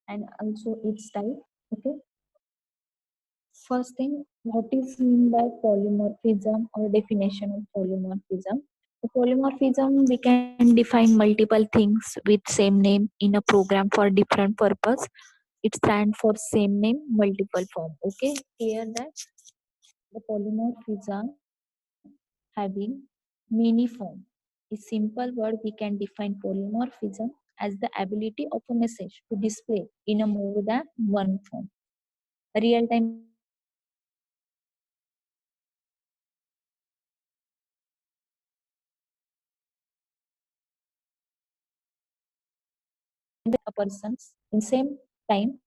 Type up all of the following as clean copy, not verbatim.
and also its type. Okay. First thing, what is mean by polymorphism or definition of polymorphism? The polymorphism, we can define multiple things with same name in a program for different purpose. It stands for same name, multiple form. Okay, here that the polymorphism having many form. A simple word we can define polymorphism as the ability of a message to display in a more than one form. A real-time example, a person in same time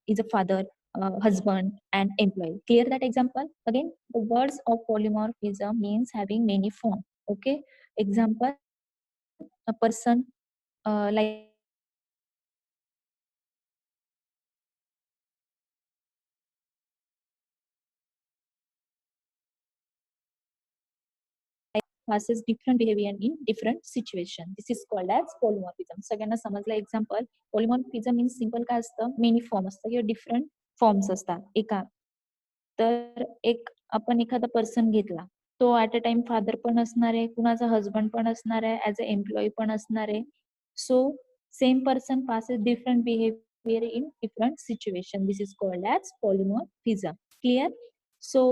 is a father, husband, and employee. Clear that example? Again, the words of polymorphism means having many forms. Okay. Example, a person like a father passes different behavior in different situation. This is called as polymorphism. सगळ्यांना समजलं example. Polymorphism means simple काय असतं, many form असतं किंवा different forms असतात एका. तर एक आपण एखादा पर्सन घेतला, तो ऍट अ टाइम फादर पण असणार आहे, कुणाचा हजबंड पण असणार आहे, ऍज अ एम्प्लॉई पण असणार आहे. So same person passes different behavior in different situation. This is called as polymorphism. Clear? So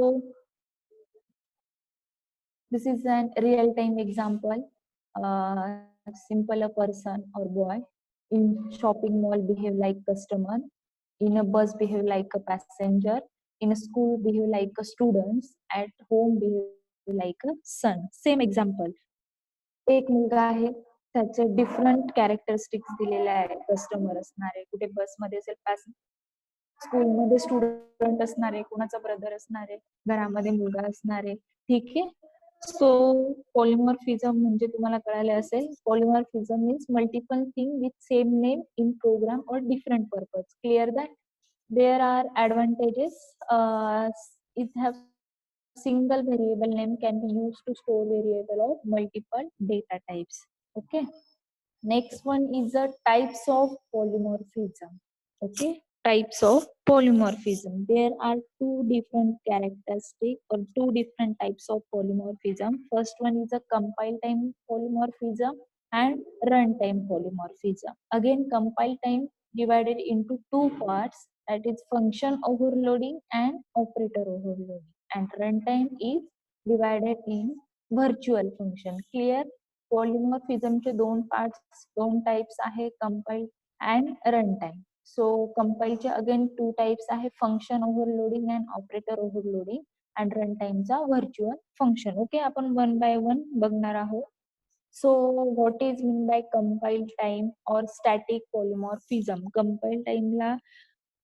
this is an real-time example. Simple a person or boy in shopping mall behave like customer, in a bus behave like a passenger, in a school behave like a students, at home behave like a son. Same example. एक मुलगा आहे, त्याचे different characteristics दिलेले आहे. Customer असणार आहे, कुठे बसमध्ये असेल, स्कूलमध्ये स्टुडंट असणार आहे, कुणाचा ब्रदर असणार आहे, घरामध्ये मुलगा असणार आहे. ठीक आहे. सो पॉलिमॉर्फिझम म्हणजे तुम्हाला कळाले असेल, polymorphism means multiple thing with same name in program और different purpose. Clear that? There are advantages. It have single variable name can be used to store variable of multiple data types. Okay. Next one is the types of polymorphism. Okay, types of polymorphism. There are two different characteristics or two different types of polymorphism. First one is a compile time polymorphism and runtime polymorphism. Again, compile time divided into two parts, that is function overloading and operator overloading. And runtime is divided in virtual function. Clear? पॉलिमॉर्फिझमचे दोन parts, दोन types आहे, compile and run time. So कंपाइलचे again two types आहे, function overloading and operator overloading, and run टाइमचा virtual function. Okay, आपण one by one बघणार आहोत. So what is mean by compile time और स्टॅटिक पॉलिमॉर्फिझम? कंपाइल टाइमला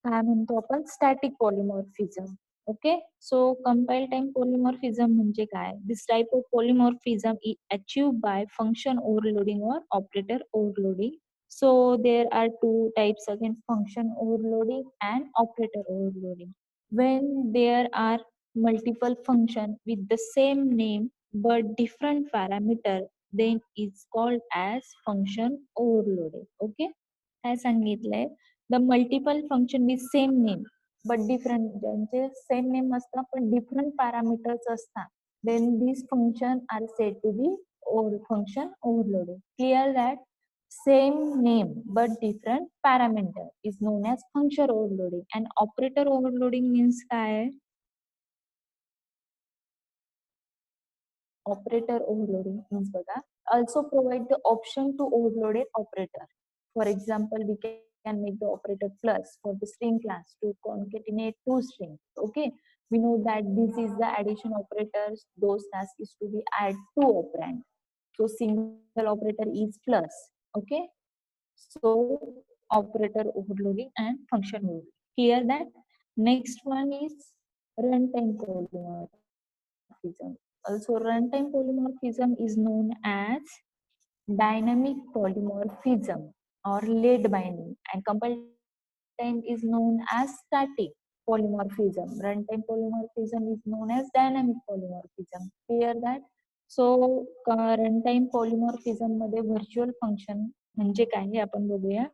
काय म्हणतो आपण? Static polymorphism. Okay. So compile time polymorphism म्हणजे काय? This type of polymorphism is achieved by function overloading और operator overloading. So there are two types again, function overloading and operator overloading. When there are multiple function with the same name but different parameter, then it's called as function overloading. Okay. काय सांगितलंय? The multiple function with same name but different, ज्यांचे same name असतात पण different parameters असतात, then this function are said to be function overloading. Clear that? Same name but different parameter is known as function overloading. And operator overloading means काय? operator overloading means बघा, also provide the option to overload an operator. For example, we can make the operator plus for the string class to concatenate two strings. Okay, we know that this is the addition operators. Those task is to be add two operand. So single operator is plus. Okay, so operator overloading and function overloading. Clear that? Next one is runtime polymorphism. Also, runtime polymorphism is known as dynamic polymorphism or late binding, and compile time is known as static polymorphism. Runtime polymorphism is known as dynamic polymorphism. Clear that? So runtime polymorphism मध्ये virtual function म्हणजे काय हे आपण बघूया.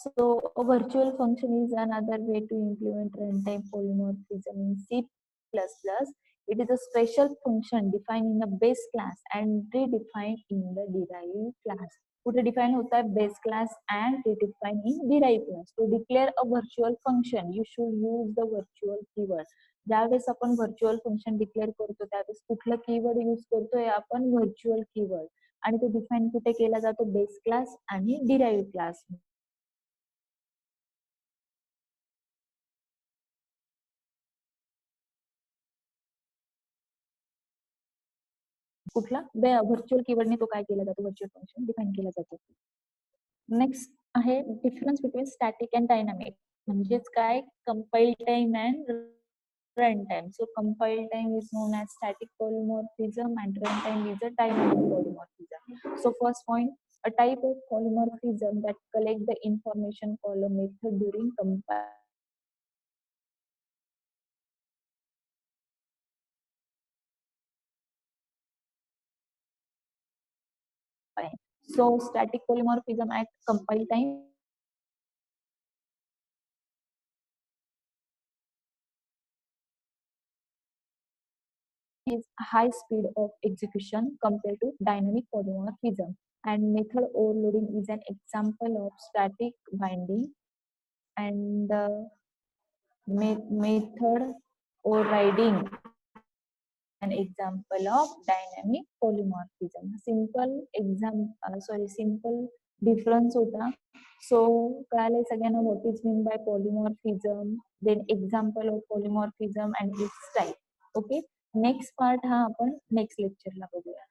So a virtual function is another way to implement runtime polymorphism in C++. It is a special function defined in the base class and redefined in the derived class. कुठे define होता है base class and redefined in derived class. To declare a virtual function, you should use the virtual keyword. ज्यावेळेस आपण virtual function declare करतो त्यावेळेस कुठलं keyword use करतोय आपण व्हर्च्युअल कीवर्ड आणि तो डिफाइन कुठे केला जातो बेस क्लास आणि डिराइव्ड क्लास. कुठला व्हर्च्युअल कीवर्डने तो काय केला जातो व्हर्च्युअल फंक्शन डिफाइन केला जातो. नेक्स्ट आहे difference between static and dynamic म्हणजेच काय compile time and run time. So compile time is known as static polymorphism and runtime is a dynamic polymorphism. So first point, a type of polymorphism that collect the information column method during compile. So static polymorphism at compile time is high speed of execution compared to dynamic polymorphism. And method overloading is an example of static binding, and method overriding an example of dynamic polymorphism. Simple difference होता. So कळालंय सगळ्यांना what is mean by polymorphism, then example of polymorphism and its type. Okay, next part हा आपण next लेक्चरला बघूया.